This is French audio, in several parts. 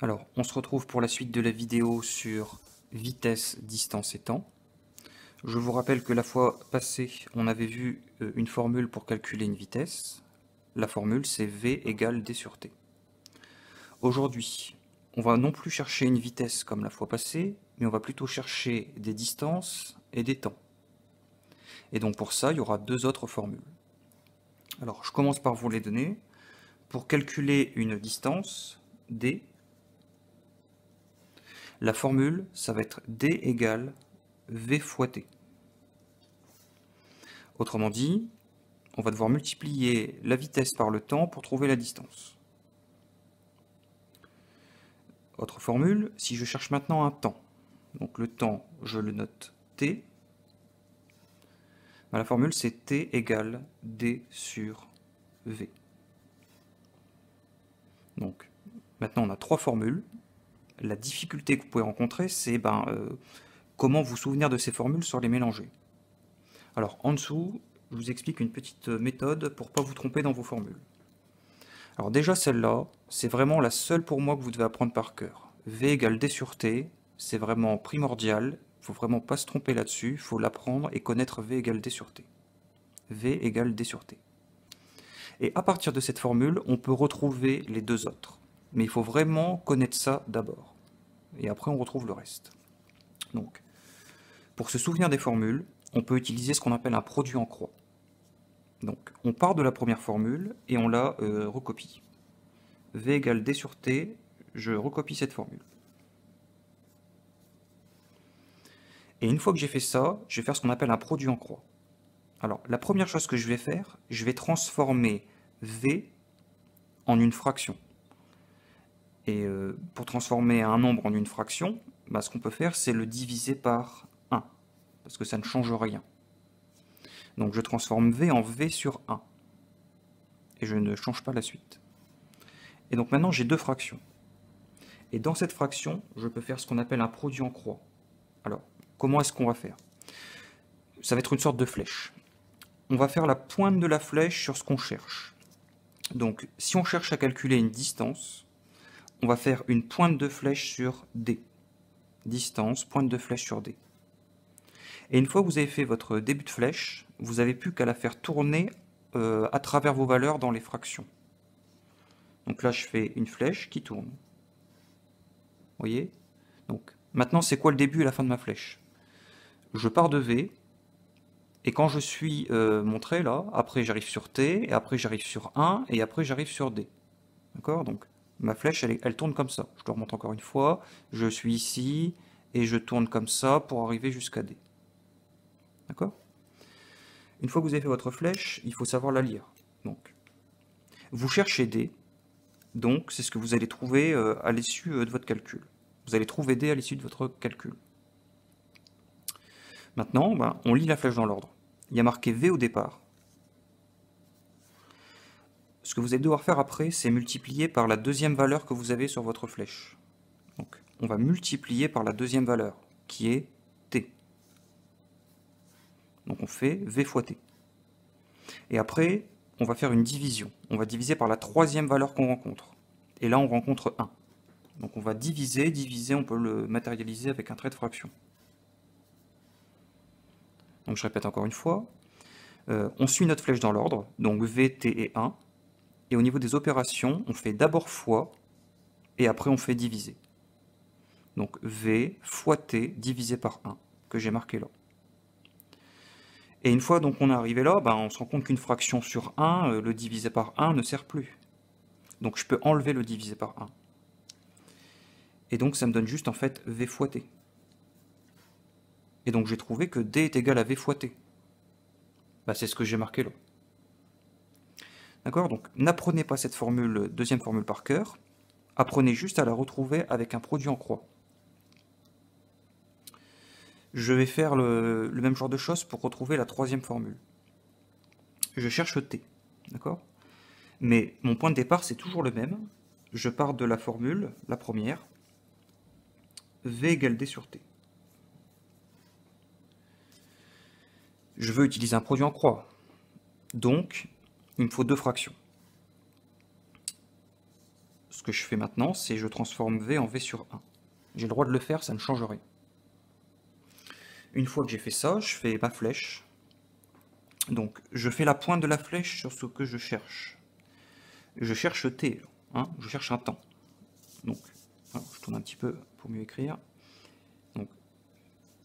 Alors, on se retrouve pour la suite de la vidéo sur vitesse, distance et temps. Je vous rappelle que la fois passée, on avait vu une formule pour calculer une vitesse. La formule, c'est V égale D sur T. Aujourd'hui, on va non plus chercher une vitesse comme la fois passée, mais on va plutôt chercher des distances et des temps. Et donc pour ça, il y aura deux autres formules. Alors, je commence par vous les donner. Pour calculer une distance, D, la formule, ça va être D égale V fois T. Autrement dit, on va devoir multiplier la vitesse par le temps pour trouver la distance. Autre formule, si je cherche maintenant un temps, donc le temps, je le note T, la formule c'est T égale D sur V. Donc, maintenant on a trois formules. La difficulté que vous pouvez rencontrer, c'est comment vous souvenir de ces formules sans les mélanger. Alors en dessous, je vous explique une petite méthode pour ne pas vous tromper dans vos formules. Alors déjà celle-là, c'est vraiment la seule pour moi que vous devez apprendre par cœur. V égale D sur T, c'est vraiment primordial, il ne faut vraiment pas se tromper là-dessus, il faut l'apprendre et connaître V égale D sur T. V égale D sur T. Et à partir de cette formule, on peut retrouver les deux autres. Mais il faut vraiment connaître ça d'abord. Et après on retrouve le reste. Donc, pour se souvenir des formules, on peut utiliser ce qu'on appelle un produit en croix. Donc, on part de la première formule et on la recopie. V égale D sur T, je recopie cette formule. Et une fois que j'ai fait ça, je vais faire ce qu'on appelle un produit en croix. Alors, la première chose que je vais faire, je vais transformer V en une fraction. Et pour transformer un nombre en une fraction, ce qu'on peut faire, c'est le diviser par 1, parce que ça ne change rien. Donc je transforme V en V sur 1, et je ne change pas la suite. Et donc maintenant j'ai deux fractions. Et dans cette fraction, je peux faire ce qu'on appelle un produit en croix. Alors, comment est-ce qu'on va faire? Ça va être une sorte de flèche. On va faire la pointe de la flèche sur ce qu'on cherche. Donc, si on cherche à calculer une distance, on va faire une pointe de flèche sur D. Distance, pointe de flèche sur D. Et une fois que vous avez fait votre début de flèche, vous n'avez plus qu'à la faire tourner à travers vos valeurs dans les fractions. Donc là, je fais une flèche qui tourne. Vous voyez? Donc, maintenant, c'est quoi le début et la fin de ma flèche? Je pars de V, et quand je suis montré là, après j'arrive sur T, et après j'arrive sur 1, et après j'arrive sur D. D'accord? Donc ma flèche, elle tourne comme ça. Je le remonte encore une fois, je suis ici, et je tourne comme ça pour arriver jusqu'à D. D'accord? Une fois que vous avez fait votre flèche, il faut savoir la lire. Donc, vous cherchez D, donc c'est ce que vous allez trouver à l'issue de votre calcul. Vous allez trouver D à l'issue de votre calcul. Maintenant, on lit la flèche dans l'ordre. Il y a marqué V au départ. Ce que vous allez devoir faire après, c'est multiplier par la deuxième valeur que vous avez sur votre flèche. Donc, on va multiplier par la deuxième valeur, qui est T. Donc on fait V fois T. Et après, on va faire une division. On va diviser par la troisième valeur qu'on rencontre. Et là, on rencontre 1. Donc on va diviser, on peut le matérialiser avec un trait de fraction. Donc je répète encore une fois. On suit notre flèche dans l'ordre, donc V, T et 1. Et au niveau des opérations, on fait d'abord fois, et après on fait diviser. Donc V fois T divisé par 1, que j'ai marqué là. Et une fois donc on est arrivé là, on se rend compte qu'une fraction sur 1, le divisé par 1 ne sert plus. Donc je peux enlever le divisé par 1. Et donc ça me donne juste en fait V fois T. Et donc j'ai trouvé que D est égal à V fois T. C'est ce que j'ai marqué là. D'accord? Donc n'apprenez pas cette formule, deuxième formule par cœur. Apprenez juste à la retrouver avec un produit en croix. Je vais faire le même genre de choses pour retrouver la troisième formule. Je cherche T. D'accord? Mais mon point de départ, c'est toujours le même. Je pars de la formule, la première, V égale D sur T. Je veux utiliser un produit en croix. Donc, il me faut deux fractions. ce que je fais maintenant, c'est je transforme V en V sur 1. J'ai le droit de le faire, ça ne change rien. Une fois que j'ai fait ça, je fais ma flèche. Donc, je fais la pointe de la flèche sur ce que je cherche. Je cherche T, hein, je cherche un temps. Donc, alors, je tourne un petit peu pour mieux écrire. Donc,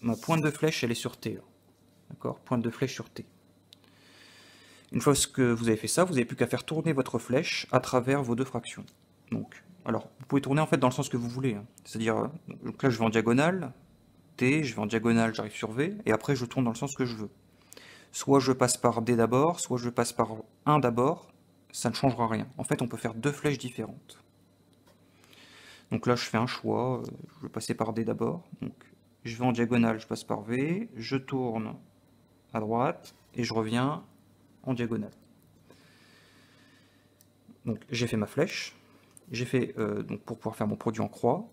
ma pointe de flèche, elle est sur T. D'accord, pointe de flèche sur T. Une fois que vous avez fait ça, vous n'avez plus qu'à faire tourner votre flèche à travers vos deux fractions. Donc, alors, vous pouvez tourner en fait dans le sens que vous voulez. Hein. C'est-à-dire, donc là je vais en diagonale, T, je vais en diagonale, j'arrive sur V, et après je tourne dans le sens que je veux. Soit je passe par D d'abord, soit je passe par 1 d'abord, ça ne changera rien. En fait, on peut faire deux flèches différentes. Donc là, je fais un choix, je vais passer par D d'abord. Donc, je vais en diagonale, je passe par V, je tourne à droite, et je reviens en diagonale. Donc j'ai fait ma flèche, j'ai fait donc pour pouvoir faire mon produit en croix,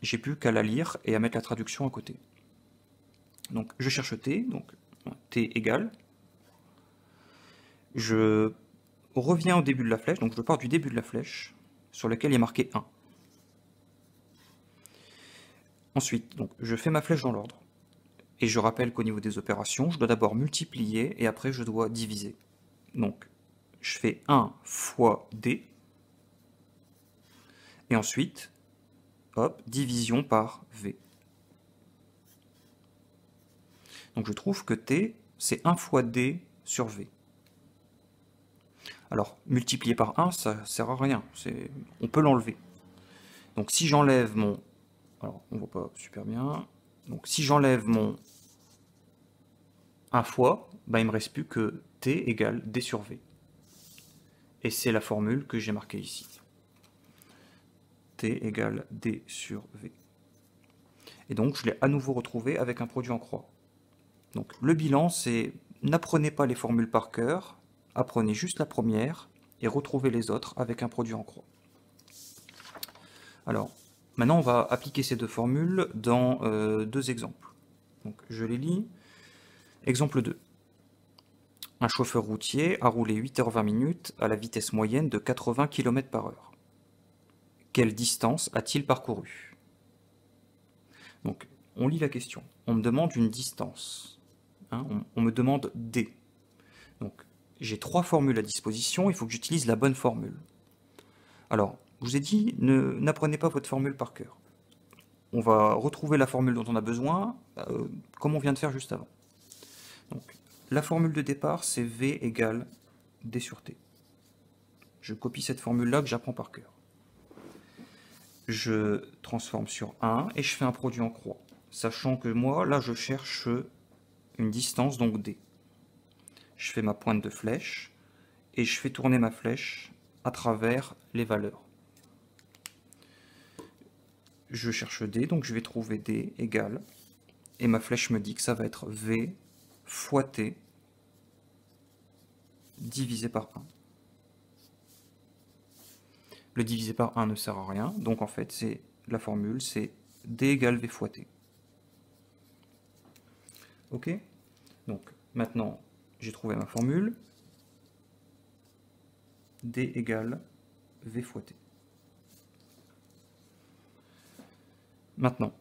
j'ai plus qu'à la lire et à mettre la traduction à côté. Donc je cherche T, donc T égale, je reviens au début de la flèche, donc je pars du début de la flèche, sur lequel il est marqué 1. Ensuite, donc, je fais ma flèche dans l'ordre. Et je rappelle qu'au niveau des opérations, je dois d'abord multiplier et après je dois diviser. Donc je fais 1 fois D, et ensuite, hop, division par V. Donc je trouve que T, c'est 1 fois D sur V. Alors, multiplier par 1, ça sert à rien. On peut l'enlever. Donc si j'enlève mon... Alors, on voit pas super bien. Donc si j'enlève mon 1 fois, bah, il me reste plus que T égale D sur V. Et c'est la formule que j'ai marquée ici. T égale D sur V. Et donc, je l'ai à nouveau retrouvé avec un produit en croix. Donc, le bilan, c'est n'apprenez pas les formules par cœur, apprenez juste la première et retrouvez les autres avec un produit en croix. Alors, maintenant, on va appliquer ces deux formules dans deux exemples. Donc, je les lis. Exemple 2. Un chauffeur routier a roulé 8h20 à la vitesse moyenne de 80 km/h. Quelle distance a-t-il parcouru? Donc, on lit la question. On me demande une distance. Hein, on me demande D. Donc, j'ai trois formules à disposition, il faut que j'utilise la bonne formule. Alors, je vous ai dit, n'apprenez pas votre formule par cœur. On va retrouver la formule dont on a besoin, comme on vient de faire juste avant. Donc, la formule de départ, c'est V égale D sur T. Je copie cette formule-là que j'apprends par cœur. Je transforme sur 1 et je fais un produit en croix. Sachant que moi, là, je cherche une distance, donc D. Je fais ma pointe de flèche et je fais tourner ma flèche à travers les valeurs. Je cherche D, donc je vais trouver D égale, et ma flèche me dit que ça va être V fois T divisé par 1. Le divisé par 1 ne sert à rien, donc en fait, c'est la formule, c'est D égale V fois T. Ok? Donc, maintenant, j'ai trouvé ma formule. D égale V fois T. Maintenant,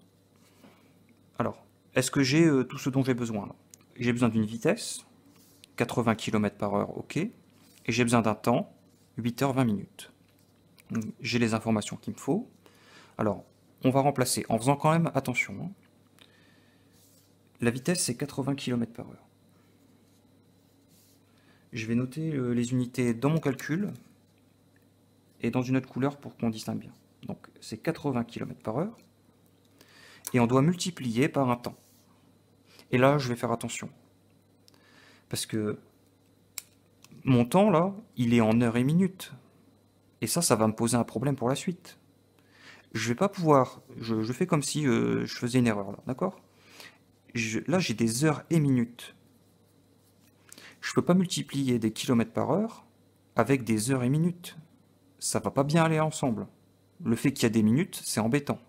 alors, est-ce que j'ai tout ce dont j'ai besoin? J'ai besoin d'une vitesse, 80 km/h, ok, et j'ai besoin d'un temps, 8h20. J'ai les informations qu'il me faut. Alors, on va remplacer, en faisant quand même attention. Hein. La vitesse, c'est 80 km/h. Je vais noter les unités dans mon calcul et dans une autre couleur pour qu'on distingue bien. Donc, c'est 80 km/h. Et on doit multiplier par un temps. Et là, je vais faire attention. Parce que mon temps, là, il est en heures et minutes. Et ça va me poser un problème pour la suite. Je vais pas pouvoir... Je fais comme si je faisais une erreur, là, d'accord? Là, j'ai des heures et minutes. Je peux pas multiplier des kilomètres par heure avec des heures et minutes. Ça va pas bien aller ensemble. Le fait qu'il y a des minutes, c'est embêtant.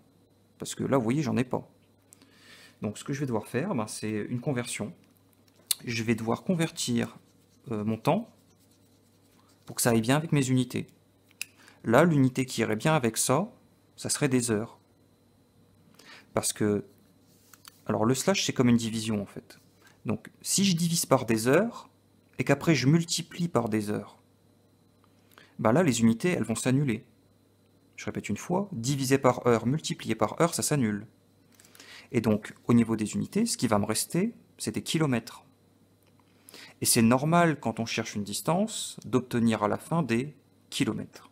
Parce que là, vous voyez, j'en ai pas. Donc, ce que je vais devoir faire, ben, c'est une conversion. Je vais devoir convertir mon temps pour que ça aille bien avec mes unités. Là, l'unité qui irait bien avec ça, ça serait des heures. Parce que, alors le slash, c'est comme une division en fait. Donc, si je divise par des heures, et qu'après je multiplie par des heures, bah là, les unités, elles vont s'annuler. Je répète une fois, divisé par heure, multiplié par heure, ça s'annule. Et donc, au niveau des unités, ce qui va me rester, c'est des kilomètres. Et c'est normal, quand on cherche une distance, d'obtenir à la fin des kilomètres.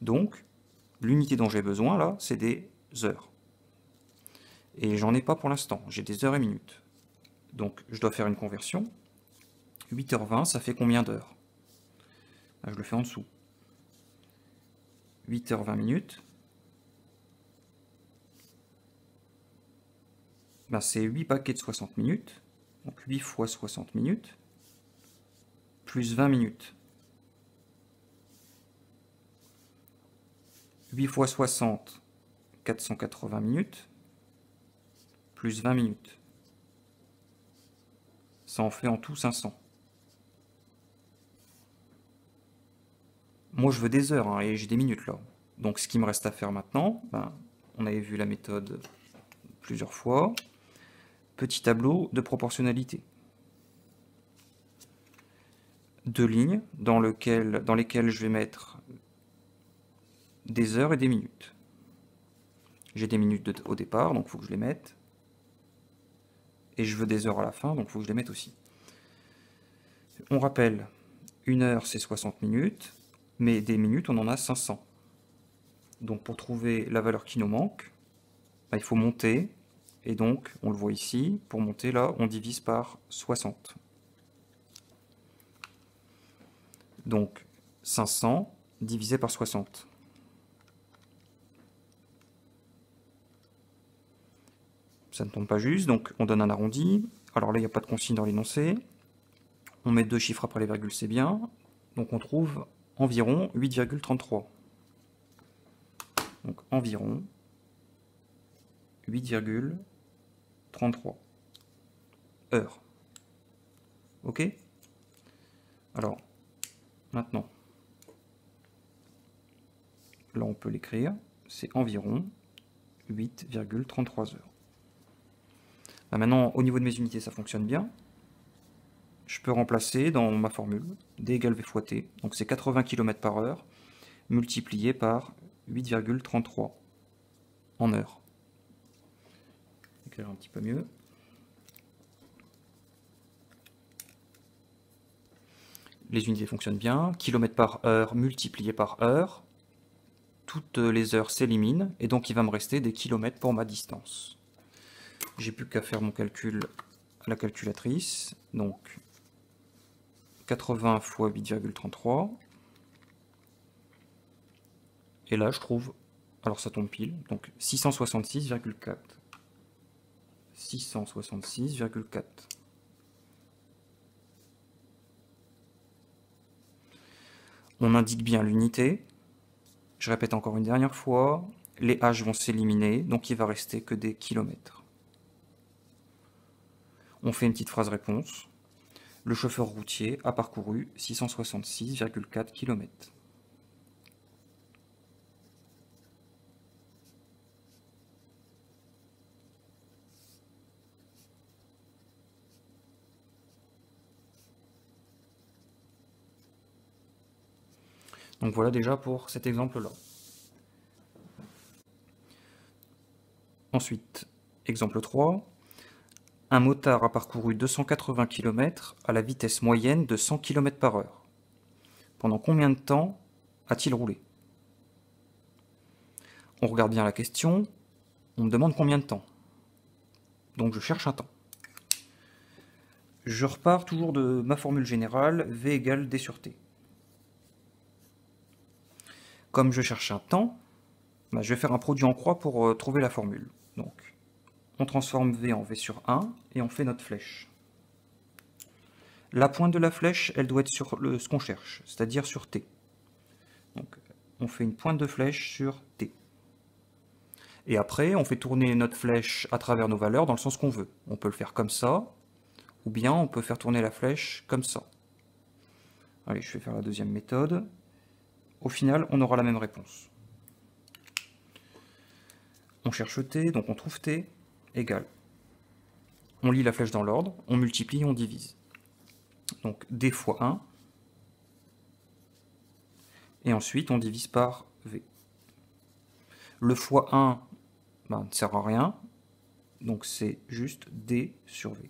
Donc, l'unité dont j'ai besoin, là, c'est des heures. Et j'en ai pas pour l'instant, j'ai des heures et minutes. Donc, je dois faire une conversion. 8h20, ça fait combien d'heures? Je le fais en dessous. 8h20 minutes. Ben, c'est 8 paquets de 60 minutes. Donc 8 fois 60 minutes. Plus 20 minutes. 8 fois 60, 480 minutes. Plus 20 minutes. Ça en fait en tout 500. Moi, je veux des heures, hein, et j'ai des minutes là. Donc, ce qui me reste à faire maintenant, ben, on avait vu la méthode plusieurs fois. Petit tableau de proportionnalité. Deux lignes dans lesquelles je vais mettre des heures et des minutes. J'ai des minutes au départ, donc il faut que je les mette. Et je veux des heures à la fin, donc il faut que je les mette aussi. On rappelle, une heure c'est 60 minutes, mais des minutes on en a 500. Donc pour trouver la valeur qui nous manque, bah, il faut monter, et donc on le voit ici, pour monter là on divise par 60. Donc 500 divisé par 60. Ça ne tombe pas juste, donc on donne un arrondi. Alors là, il n'y a pas de consigne dans l'énoncé. On met deux chiffres après les virgules, c'est bien. Donc on trouve environ 8,33. Donc environ 8,33 heures. Ok? Alors, maintenant, là on peut l'écrire, c'est environ 8,33 heures. Là, maintenant, au niveau de mes unités, ça fonctionne bien. Je peux remplacer dans ma formule D égale V fois T, donc c'est 80 km par heure, multiplié par 8,33 en heure. Écrire un petit peu mieux. Les unités fonctionnent bien, kilomètres par heure multiplié par heure, toutes les heures s'éliminent, et donc il va me rester des kilomètres pour ma distance. J'ai plus qu'à faire mon calcul à la calculatrice, donc 80 fois 8,33, et là je trouve, alors ça tombe pile, donc 666,4. 666,4. On indique bien l'unité. Je répète encore une dernière fois, les H vont s'éliminer, donc il va rester que des kilomètres. On fait une petite phrase réponse. Le chauffeur routier a parcouru 666,4 km. Donc voilà déjà pour cet exemple-là. Ensuite, exemple 3. Un motard a parcouru 280 km à la vitesse moyenne de 100 km par heure. Pendant combien de temps a-t-il roulé? On regarde bien la question, on me demande combien de temps. Donc je cherche un temps. Je repars toujours de ma formule générale, V égale D sur T. Comme je cherche un temps, bah, je vais faire un produit en croix pour trouver la formule. Donc, on transforme V en V sur 1 et on fait notre flèche. La pointe de la flèche, elle doit être sur ce qu'on cherche, c'est-à-dire sur T. Donc, on fait une pointe de flèche sur T. Et après, on fait tourner notre flèche à travers nos valeurs dans le sens qu'on veut. On peut le faire comme ça, ou bien on peut faire tourner la flèche comme ça. Allez, je vais faire la deuxième méthode. au final, on aura la même réponse. On cherche t, donc on trouve t égale. On lit la flèche dans l'ordre, on multiplie, on divise. Donc d fois 1, et ensuite on divise par v. Le fois 1 ben, ne sert à rien, donc c'est juste d sur v.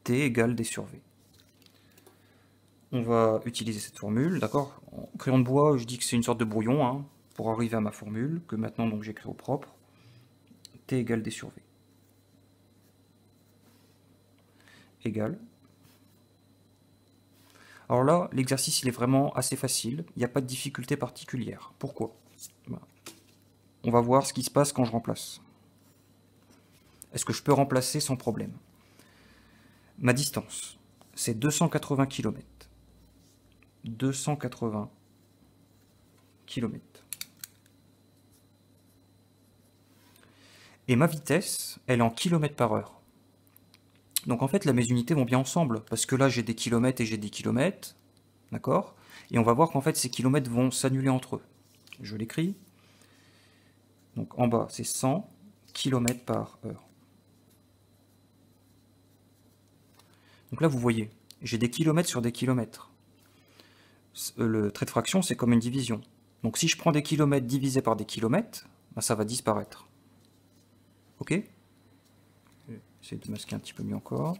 T égale d sur v. On va utiliser cette formule, d'accord? En crayon de bois, je dis que c'est une sorte de brouillon, hein, pour arriver à ma formule, que maintenant donc j'écris au propre. T égale d sur v. Égale. Alors là, l'exercice il est vraiment assez facile, il n'y a pas de difficulté particulière. Pourquoi? Ben, on va voir ce qui se passe quand je remplace. Est-ce que je peux remplacer sans problème? Ma distance, c'est 280 km. 280 km. Et ma vitesse, elle est en km par heure. Donc en fait, là, mes unités vont bien ensemble, parce que là, j'ai des kilomètres et j'ai des kilomètres, d'accord? Et on va voir qu'en fait, ces kilomètres vont s'annuler entre eux. Je l'écris. Donc en bas, c'est 100 km par heure. Donc là, vous voyez, j'ai des kilomètres sur des kilomètres. Le trait de fraction, c'est comme une division. Donc si je prends des kilomètres divisés par des kilomètres, ben, ça va disparaître. Ok? Je vais essayer de masquer un petit peu mieux encore.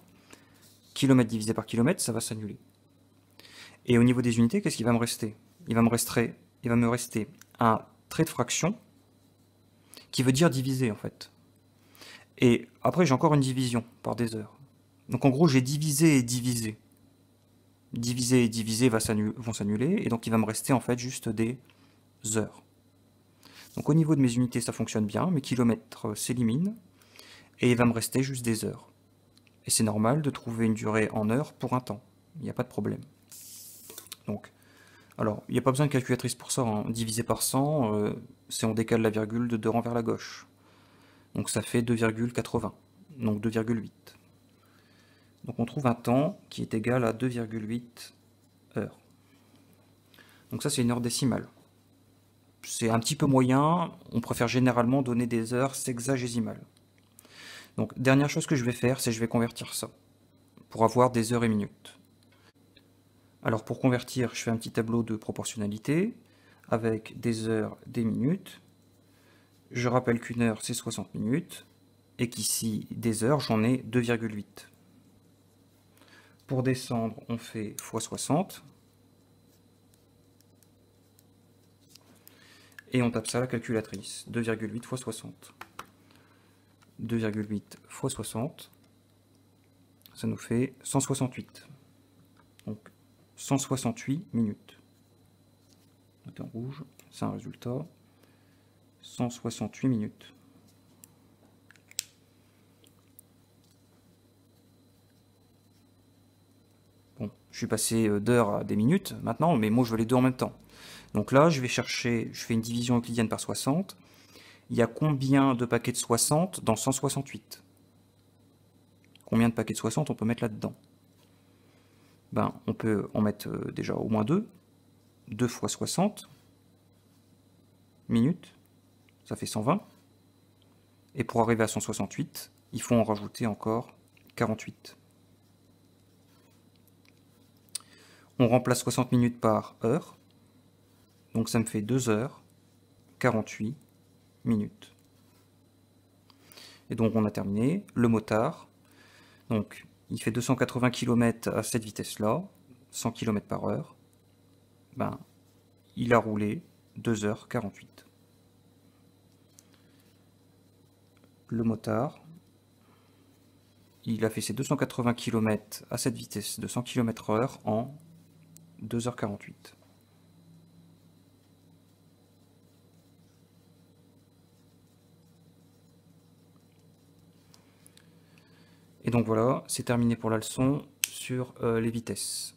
Kilomètre divisé par kilomètre, ça va s'annuler. Et au niveau des unités, qu'est-ce qu'il va me rester? Il va me rester un trait de fraction qui veut dire diviser en fait. Et après, j'ai encore une division par des heures. Donc en gros, j'ai divisé et divisé. Divisé et divisé vont s'annuler, et donc il va me rester en fait juste des heures. Donc au niveau de mes unités, ça fonctionne bien, mes kilomètres s'éliminent, et il va me rester juste des heures. Et c'est normal de trouver une durée en heures pour un temps, il n'y a pas de problème. Donc, alors, il n'y a pas besoin de calculatrice pour ça, hein. Divisé par 100, c'est on décale la virgule de 2 rangs vers la gauche. Donc ça fait 2,80, donc 2,8. Donc on trouve un temps qui est égal à 2,8 heures. Donc ça c'est une heure décimale. C'est un petit peu moyen, on préfère généralement donner des heures sexagésimales. Donc dernière chose que je vais faire, c'est je vais convertir ça, pour avoir des heures et minutes. Alors pour convertir, je fais un petit tableau de proportionnalité, avec des heures, des minutes. Je rappelle qu'une heure c'est 60 minutes, et qu'ici des heures j'en ai 2,8. Pour descendre, on fait x 60, et on tape ça à la calculatrice, 2,8 x 60. 2,8 x 60, ça nous fait 168. Donc 168 minutes. Noté en rouge, c'est un résultat. 168 minutes. Bon, je suis passé d'heures à des minutes maintenant, mais moi je veux les deux en même temps. Donc là, je vais chercher, je fais une division euclidienne par 60. Il y a combien de paquets de 60 dans 168? Combien de paquets de 60 on peut mettre là-dedans? Ben, on peut en mettre déjà au moins 2. 2 fois 60 minutes, ça fait 120. Et pour arriver à 168, il faut en rajouter encore 48. On remplace 60 minutes par heure, donc ça me fait 2 heures, 48 minutes. Et donc on a terminé. Le motard, donc il fait 280 km à cette vitesse-là, 100 km par heure. Ben, il a roulé 2 heures 48. Le motard, il a fait ses 280 km à cette vitesse de 100 km/h en 2h48. Et donc voilà, c'est terminé pour la leçon sur les vitesses.